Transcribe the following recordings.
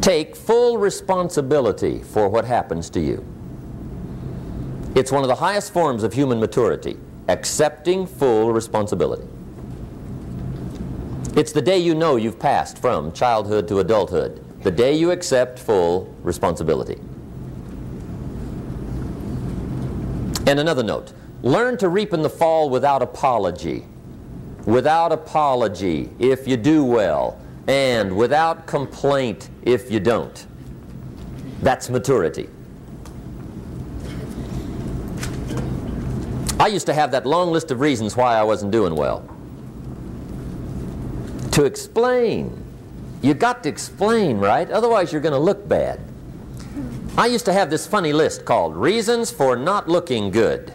Take full responsibility for what happens to you. It's one of the highest forms of human maturity, accepting full responsibility. It's the day you know you've passed from childhood to adulthood, the day you accept full responsibility. And another note, learn to reap in the fall without apology. Without apology if you do well, and without complaint if you don't. That's maturity. I used to have that long list of reasons why I wasn't doing well. To explain. You got to explain, right? Otherwise you're going to look bad. I used to have this funny list called Reasons for Not Looking Good.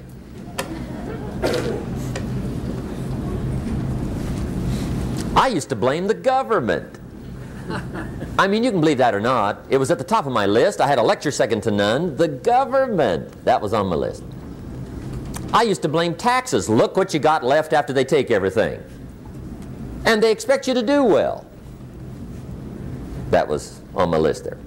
I used to blame the government. I mean, you can believe that or not. It was at the top of my list. I had a lecture second to none. The government. That was on my list. I used to blame taxes. Look what you got left after they take everything. And they expect you to do well. That was on my list there.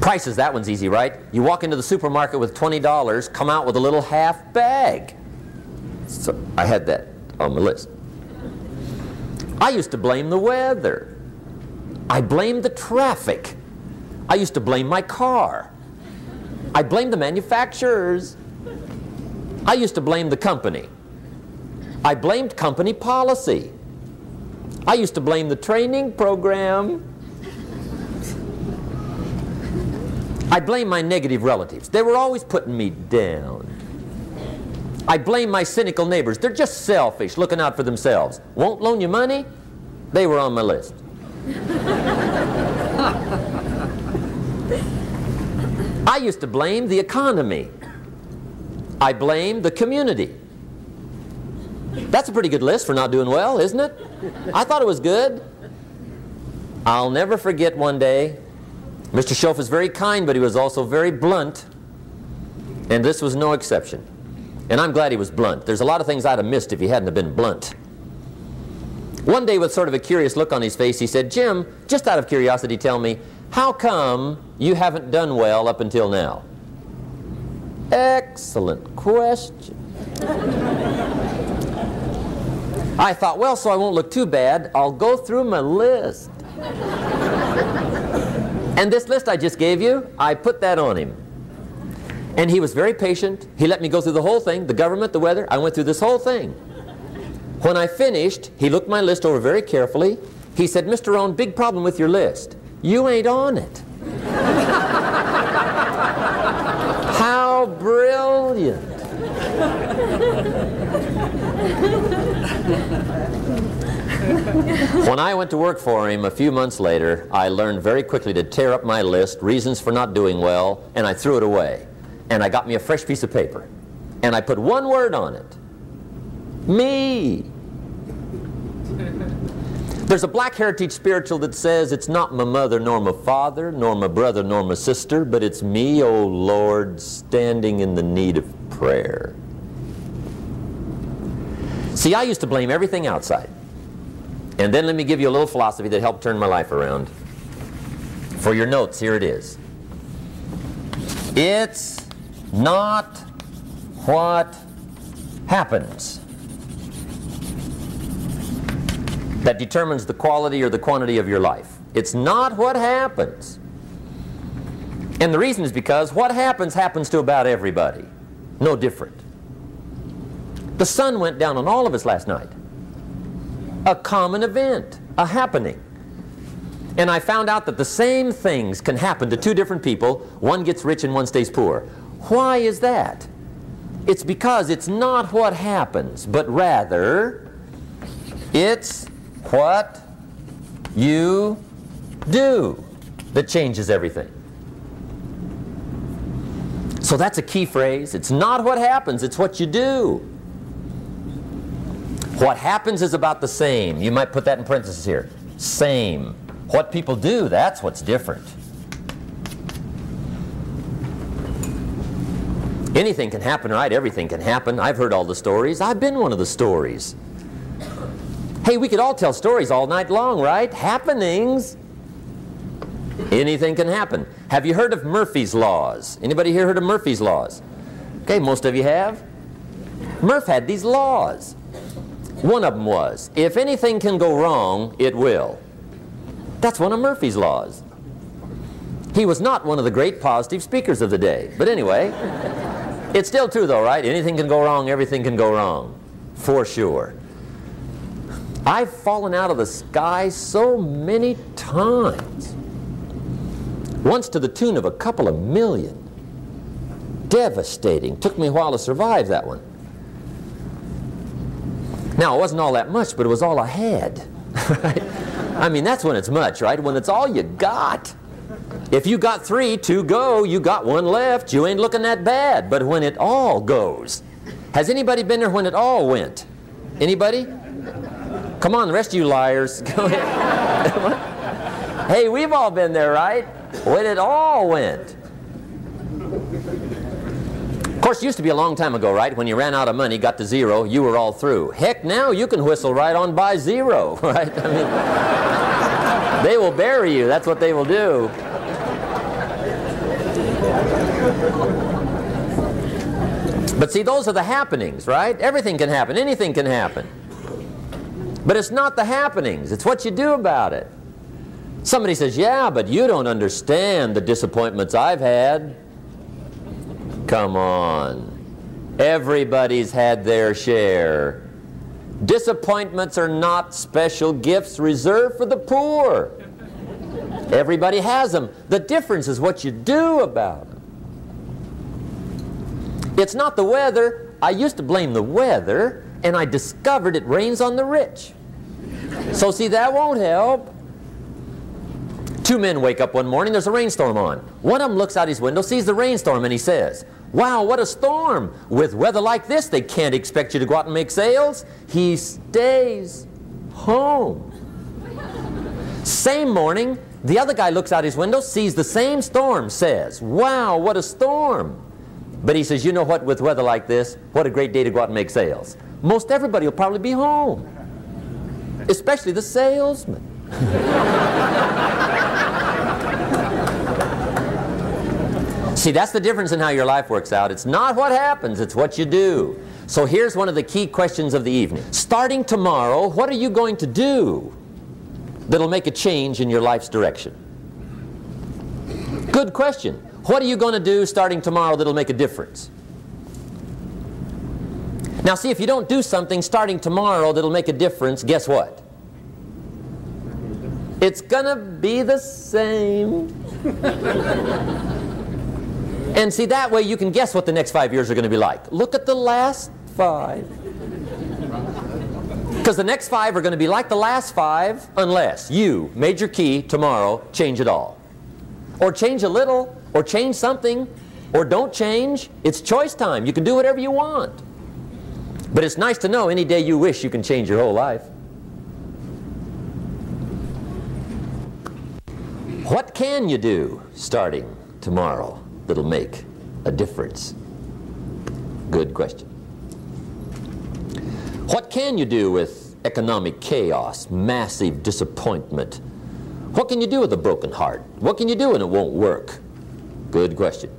Prices, that one's easy, right? You walk into the supermarket with $20, come out with a little half bag. So I had that on my list. I used to blame the weather. I blamed the traffic. I used to blame my car. I blamed the manufacturers. I used to blame the company. I blamed company policy. I used to blame the training program. I blamed my negative relatives. They were always putting me down. I blame my cynical neighbors. They're just selfish, looking out for themselves. Won't loan you money? They were on my list. I used to blame the economy. I blamed the community. That's a pretty good list for not doing well, isn't it? I thought it was good. I'll never forget one day, Mr. Schoaf was very kind, but he was also very blunt. And this was no exception. And I'm glad he was blunt. There's a lot of things I'd have missed if he hadn't have been blunt. One day, with sort of a curious look on his face, he said, "Jim, just out of curiosity, tell me, how come you haven't done well up until now?" Excellent question. I thought, well, so I won't look too bad, I'll go through my list. And this list I just gave you, I put that on him. And he was very patient. He let me go through the whole thing, the government, the weather. I went through this whole thing. When I finished, he looked my list over very carefully. He said, "Mr. Rohn, big problem with your list. You ain't on it." How brilliant. When I went to work for him a few months later, I learned very quickly to tear up my list, reasons for not doing well, and I threw it away. And I got me a fresh piece of paper. And I put one word on it. Me. There's a Black Heritage spiritual that says, "It's not my mother nor my father, nor my brother nor my sister, but it's me, oh Lord, standing in the need of prayer." See, I used to blame everything outside. And then let me give you a little philosophy that helped turn my life around. For your notes, here it is. It's not what happens that determines the quality or the quantity of your life. It's not what happens. And the reason is because what happens happens to about everybody. No different. The sun went down on all of us last night. A common event, a happening. And I found out that the same things can happen to two different people. One gets rich and one stays poor. Why is that? It's because it's not what happens, but rather it's what you do that changes everything. So that's a key phrase. It's not what happens, it's what you do. What happens is about the same. You might put that in parentheses here. Same. What people do, that's what's different. Anything can happen, right? Everything can happen. I've heard all the stories. I've been one of the stories. Hey, we could all tell stories all night long, right? Happenings. Anything can happen. Have you heard of Murphy's Laws? Anybody here heard of Murphy's Laws? Okay, most of you have. Murph had these laws. One of them was, if anything can go wrong, it will. That's one of Murphy's Laws. He was not one of the great positive speakers of the day. But anyway, it's still true though, right? Anything can go wrong, everything can go wrong. For sure. I've fallen out of the sky so many times. Once to the tune of a couple of million. Devastating. Took me a while to survive that one. Now, it wasn't all that much, but it was all I had. Right? I mean, that's when it's much, right? When it's all you got. If you got 3, 2 go, you got 1 left, you ain't looking that bad. But when it all goes. Has anybody been there when it all went? Anybody? Come on, the rest of you liars. Go ahead. Hey, we've all been there, right? When it all went. Of course, it used to be a long time ago, right? When you ran out of money, got to 0, you were all through. Heck, now you can whistle right on by 0, right? I mean, they will bury you. That's what they will do. But see, those are the happenings, right? Everything can happen. Anything can happen. But it's not the happenings. It's what you do about it. Somebody says, yeah, but you don't understand the disappointments I've had. Come on. Everybody's had their share. Disappointments are not special gifts reserved for the poor. Everybody has them. The difference is what you do about them. It's not the weather. I used to blame the weather, and I discovered it rains on the rich. So see, that won't help. 2 men wake up one morning, there's a rainstorm on. One of them looks out his window, sees the rainstorm, and he says, wow, what a storm. With weather like this, they can't expect you to go out and make sales. He stays home. Same morning, the other guy looks out his window, sees the same storm, says, wow, what a storm. But he says, you know what, with weather like this, what a great day to go out and make sales. Most everybody will probably be home, especially the salesman. See, that's the difference in how your life works out. It's not what happens, it's what you do. So here's one of the key questions of the evening. Starting tomorrow, what are you going to do that'll make a change in your life's direction? Good question. What are you going to do starting tomorrow that'll make a difference? Now see, if you don't do something starting tomorrow that'll make a difference, guess what? It's gonna be the same. And see, that way you can guess what the next 5 years are going to be like. Look at the last 5. Because the next 5 are going to be like the last 5 unless you, major key, tomorrow, change it all. Or change a little, or change something, or don't change. It's choice time. You can do whatever you want. But it's nice to know any day you wish you can change your whole life. What can you do starting tomorrow that'll make a difference? Good question. What can you do with economic chaos, massive disappointment? What can you do with a broken heart? What can you do when it won't work? Good question.